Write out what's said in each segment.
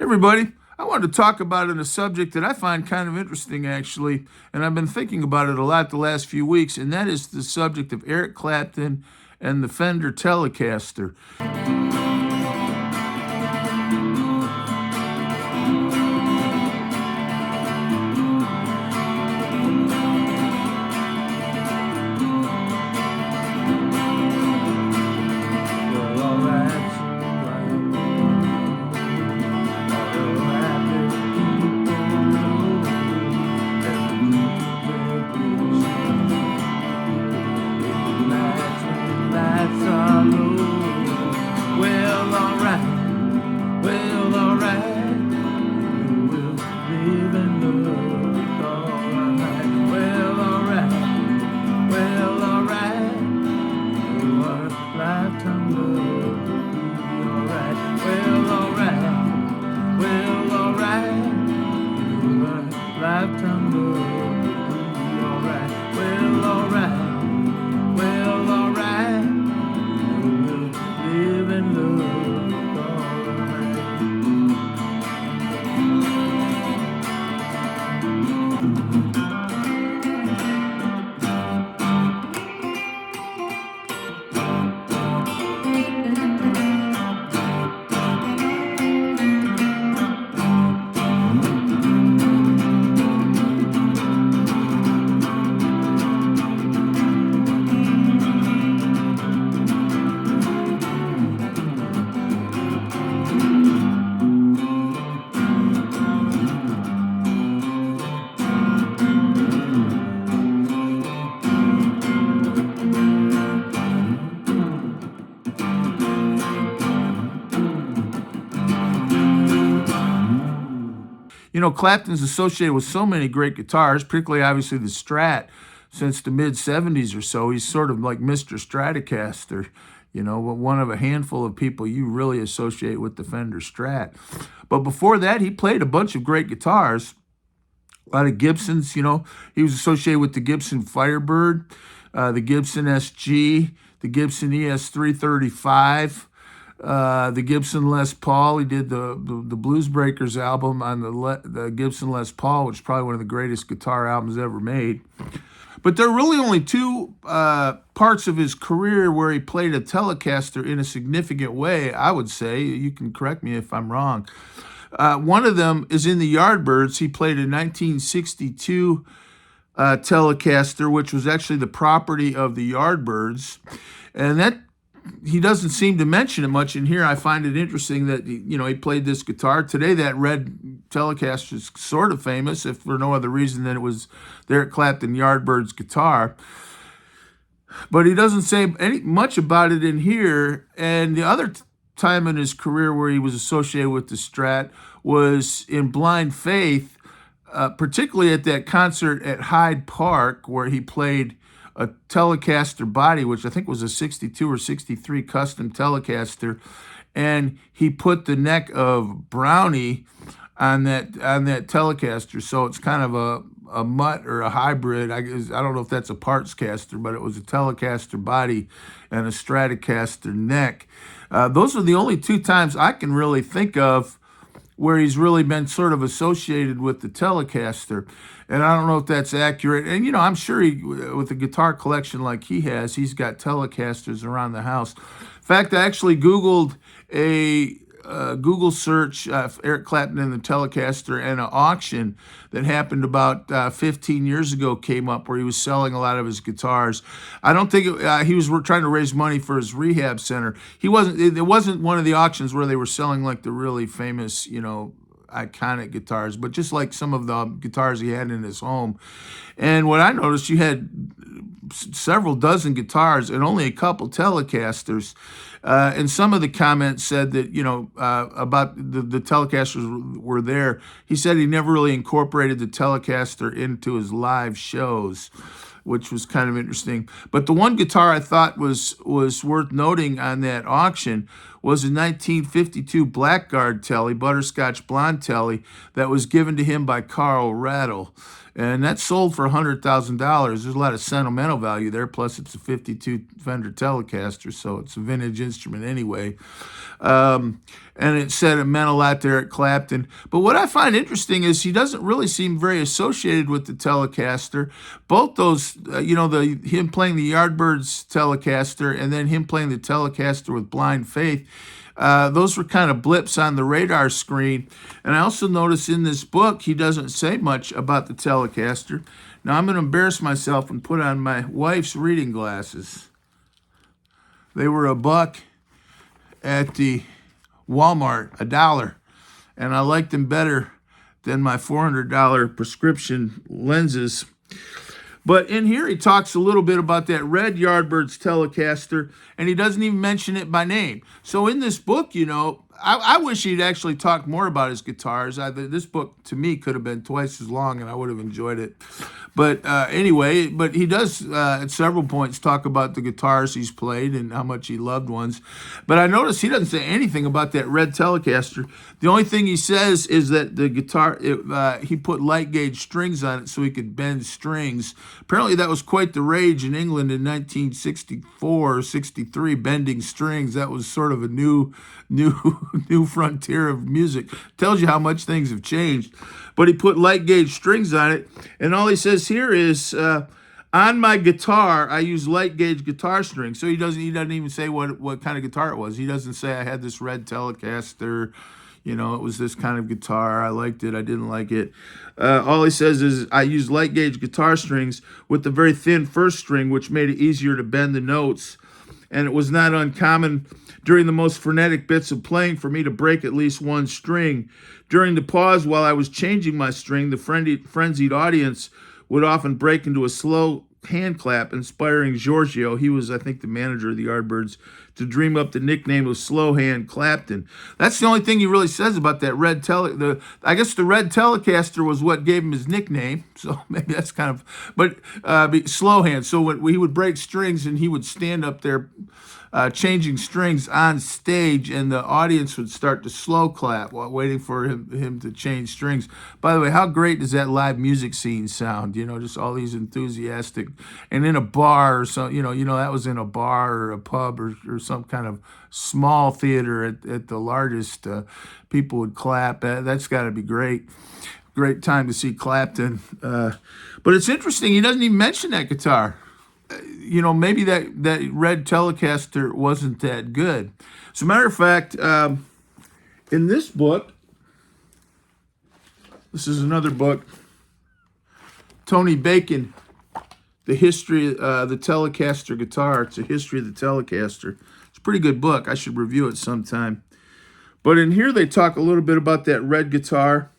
Everybody, I wanted to talk about a subject that I find kind of interesting, actually, and I've been thinking about it a lot the last few weeks, and that is the subject of Eric Clapton and the Fender Telecaster. You know, Clapton's associated with so many great guitars, particularly obviously the Strat, since the mid-'70s or so. He's sort of like Mr. Stratocaster, you know, one of a handful of people you really associate with the Fender Strat. But before that, he played a bunch of great guitars, a lot of Gibsons, you know. He was associated with the Gibson Firebird, the Gibson SG, the Gibson ES335, the Gibson Les Paul. He did the Blues Breakers album on the Gibson Les Paul, which is probably one of the greatest guitar albums ever made. But there are really only two parts of his career where he played a Telecaster in a significant way, I would say. You can correct me if I'm wrong. One of them is in the Yardbirds. He played a 1962 Telecaster, which was actually the property of the Yardbirds. And that he doesn't seem to mention it much in here. I find it interesting that he played this guitar. Today, that Red Telecaster is sort of famous, if for no other reason than it was Eric Clapton Yardbirds guitar. But he doesn't say much about it in here. And the other time in his career where he was associated with the Strat was in Blind Faith, particularly at that concert at Hyde Park where he played a Telecaster body, which I think was a 62 or 63 custom Telecaster, and he put the neck of Brownie on that Telecaster. So it's kind of a mutt or a hybrid. I don't know if that's a parts caster, but it was a Telecaster body and a Stratocaster neck. Those are the only two times I can really think of where he's really been sort of associated with the Telecaster. And I don't know if that's accurate. And, I'm sure with a guitar collection like he has, he's got Telecasters around the house. In fact, I actually Googled a Google search, Eric Clapton and the Telecaster, and an auction that happened about 15 years ago came up where he was selling a lot of his guitars. I don't think he was trying to raise money for his rehab center. It wasn't one of the auctions where they were selling like the really famous, iconic guitars, but just like some of the guitars he had in his home. And what I noticed, you had several dozen guitars and only a couple Telecasters. And some of the comments said that, about the Telecasters were there. He said he never really incorporated the Telecaster into his live shows, which was kind of interesting. But the one guitar I thought was worth noting on that auction was a 1952 Blackguard Tele, Butterscotch Blonde Tele, that was given to him by Carl Rattle. And that sold for $100,000. There's a lot of sentimental value there. Plus, it's a '52 Fender Telecaster, so it's a vintage instrument anyway. And it said it meant a lot there at Clapton. But what I find interesting is he doesn't really seem very associated with the Telecaster. Both those, him playing the Yardbirds Telecaster and then him playing the Telecaster with Blind Faith, those were kind of blips on the radar screen. And I also notice in this book, he doesn't say much about the Telecaster. Now, I'm going to embarrass myself and put on my wife's reading glasses. They were $1 at the Walmart, $1. And I liked them better than my $400 prescription lenses. But in here, he talks a little bit about that Red Yardbirds Telecaster, and he doesn't even mention it by name. So in this book, I wish he'd actually talk more about his guitars. This book, to me, could have been twice as long, and I would have enjoyed it. But anyway, but he does, at several points, talk about the guitars he's played and how much he loved ones. But I noticed he doesn't say anything about that Red Telecaster. The only thing he says is that the guitar, he put light gauge strings on it so he could bend strings. Apparently, that was quite the rage in England in 1964 or 63, bending strings. That was sort of a new frontier of music. Tells you how much things have changed. But he put light gauge strings on it, and all he says here is, on my guitar, I use light gauge guitar strings. So he doesn't even say what kind of guitar it was. He doesn't say I had this Red Telecaster, it was this kind of guitar. I liked it. I didn't like it. All he says is I use light gauge guitar strings with the very thin first string, which made it easier to bend the notes. And it was not uncommon during the most frenetic bits of playing for me to break at least one string. During the pause while I was changing my string, the frenzied audience would often break into a slow hand clap, inspiring Giorgio, he was, I think, the manager of the Yardbirds, to dream up the nickname of Slow Hand Clapton. That's the only thing he really says about that Red I guess the Red Telecaster was what gave him his nickname, so maybe that's kind of, but Slow Hand. So when he would break strings and he would stand up there changing strings on stage, and the audience would start to slow clap while waiting for him to change strings. By the way, how great does that live music scene sound? Just all these enthusiastic, and in a bar or so, that was in a bar or a pub or some kind of small theater at the largest. People would clap. That's got to be great. Great time to see Clapton. But it's interesting, he doesn't even mention that guitar. Maybe that Red Telecaster wasn't that good. As a matter of fact, in this book, this is another book, Tony Bacon, The History of the Telecaster Guitar. It's a history of the Telecaster. It's a pretty good book. I should review it sometime. But in here, they talk a little bit about that red guitar.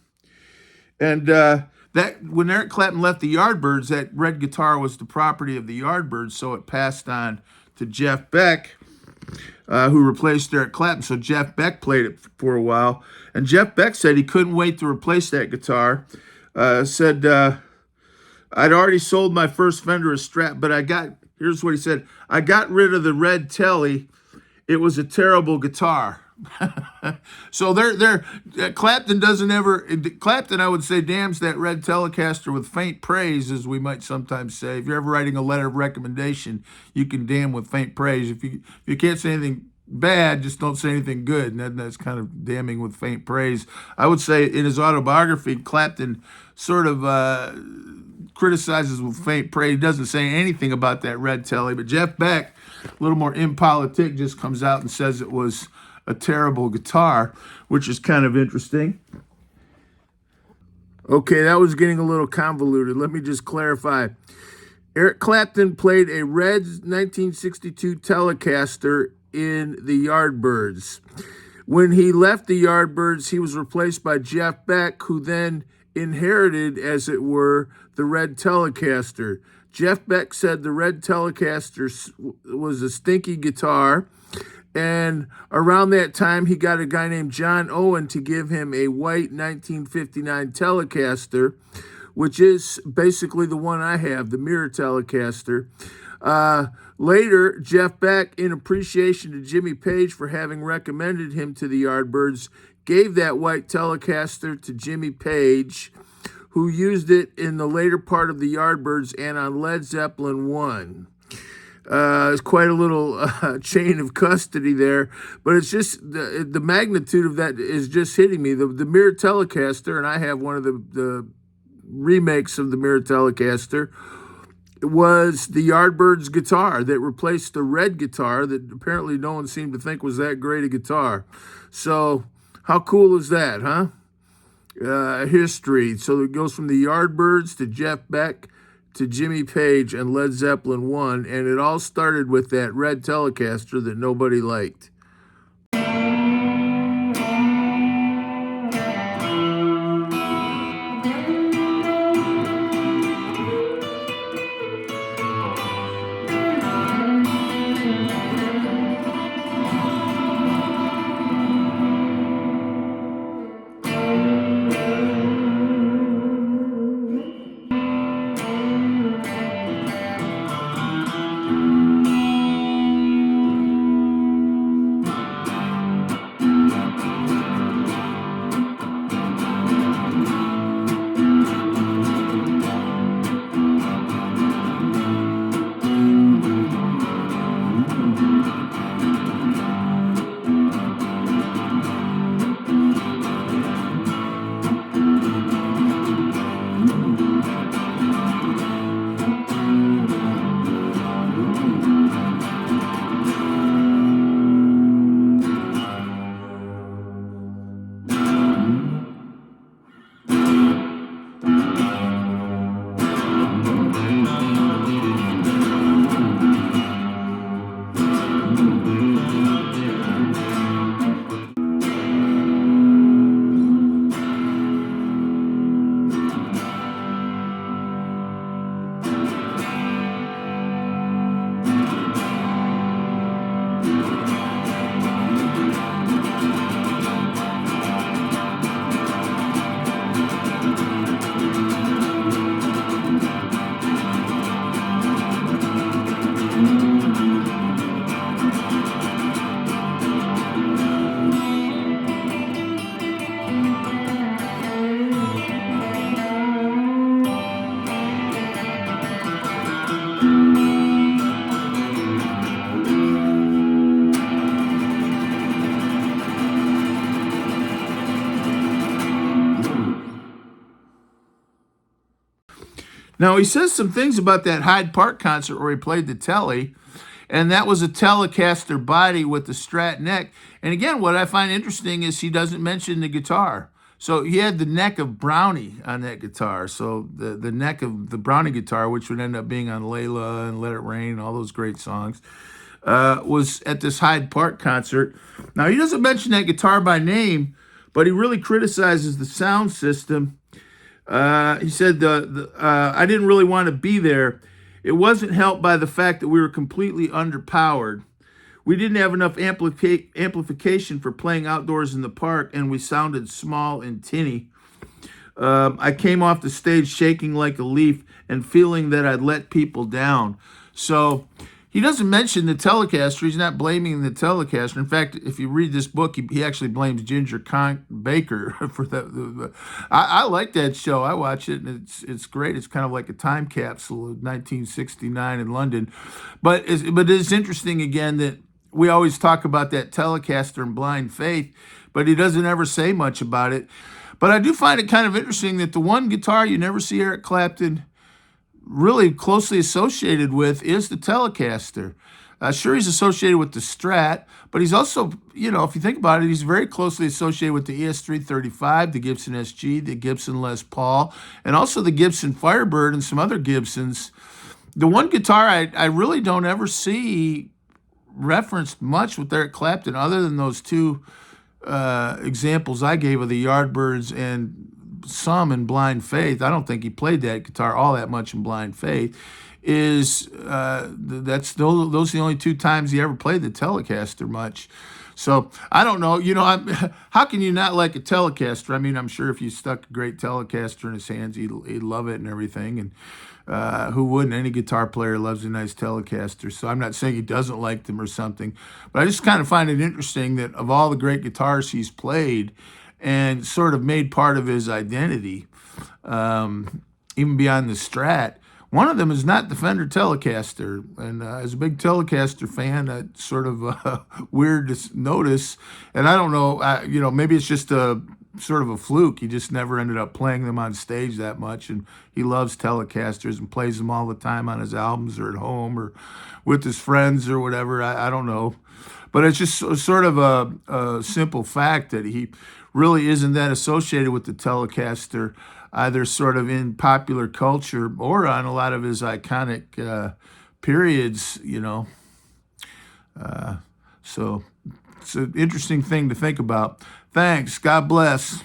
And that when Eric Clapton left the Yardbirds, that red guitar was the property of the Yardbirds, so it passed on to Jeff Beck, who replaced Eric Clapton. So Jeff Beck played it for a while, and Jeff Beck said he couldn't wait to replace that guitar. Said, I'd already sold my first Fender Strat, but here's what he said, I got rid of the Red Tele. It was a terrible guitar. So Clapton, I would say, damns that Red Telecaster with faint praise, as we might sometimes say. If you're ever writing a letter of recommendation, you can damn with faint praise. If you can't say anything bad, just don't say anything good, and that's kind of damning with faint praise. I would say in his autobiography, Clapton sort of criticizes with faint praise. He doesn't say anything about that Red Tele, but Jeff Beck, a little more impolitic, just comes out and says it was a terrible guitar, which is kind of interesting. Okay, that was getting a little convoluted. Let me just clarify. Eric Clapton played a red 1962 Telecaster in the Yardbirds. When he left the Yardbirds, he was replaced by Jeff Beck, who then inherited, as it were, the Red Telecaster. Jeff Beck said the Red Telecaster was a stinky guitar, and around that time, he got a guy named John Owen to give him a white 1959 Telecaster, which is basically the one I have, the mirror Telecaster. Later, Jeff Beck, in appreciation to Jimmy Page for having recommended him to the Yardbirds, gave that white Telecaster to Jimmy Page, who used it in the later part of the Yardbirds and on Led Zeppelin 1. It's quite a little chain of custody there, but it's just the magnitude of that is just hitting me. The Mirror Telecaster, and I have one of the remakes of the Mirror Telecaster, was the Yardbirds guitar that replaced the Red guitar that apparently no one seemed to think was that great a guitar. So how cool is that, huh? History. So it goes from the Yardbirds to Jeff Beck to Jimmy Page and Led Zeppelin 1, and it all started with that Red Telecaster that nobody liked. Now, he says some things about that Hyde Park concert where he played the Tele, and that was a Telecaster body with the Strat neck. And again, what I find interesting is he doesn't mention the guitar. So he had the neck of Brownie on that guitar. So the neck of the Brownie guitar, which would end up being on Layla and Let It Rain and all those great songs, was at this Hyde Park concert. Now, he doesn't mention that guitar by name, but he really criticizes the sound system. He said, I didn't really want to be there. It wasn't helped by the fact that we were completely underpowered. We didn't have enough amplification for playing outdoors in the park, and we sounded small and tinny. I came off the stage shaking like a leaf and feeling that I'd let people down. So he doesn't mention the Telecaster. He's not blaming the Telecaster. In fact, if you read this book, he actually blames Ginger Baker for that. I like that show. I watch it, and it's great. It's kind of like a time capsule of 1969 in London. But it's interesting, again, that we always talk about that Telecaster and Blind Faith, but he doesn't ever say much about it. But I do find it kind of interesting that the one guitar you never see Eric Clapton really closely associated with is the Telecaster. Sure, he's associated with the Strat, but he's also, if you think about it, he's very closely associated with the ES335, the Gibson SG, the Gibson Les Paul, and also the Gibson Firebird and some other Gibsons. The one guitar I really don't ever see referenced much with Eric Clapton, other than those two examples I gave of the Yardbirds and some in Blind Faith. I don't think he played that guitar all that much in Blind Faith. Those are the only two times he ever played the Telecaster much. So I don't know. How can you not like a Telecaster? I mean, I'm sure if you stuck a great Telecaster in his hands, he'd love it and everything. And who wouldn't? Any guitar player loves a nice Telecaster. So I'm not saying he doesn't like them or something, but I just kind of find it interesting that of all the great guitars he's played and sort of made part of his identity, even beyond the Strat. One of them is not the Fender Telecaster, and as a big Telecaster fan, that's sort of weird to notice. And I don't know, maybe it's just a sort of a fluke. He just never ended up playing them on stage that much, and he loves Telecasters and plays them all the time on his albums or at home or with his friends or whatever. I don't know. But it's just sort of a simple fact that he really isn't that associated with the Telecaster, either sort of in popular culture or on a lot of his iconic periods, So it's an interesting thing to think about. Thanks. God bless.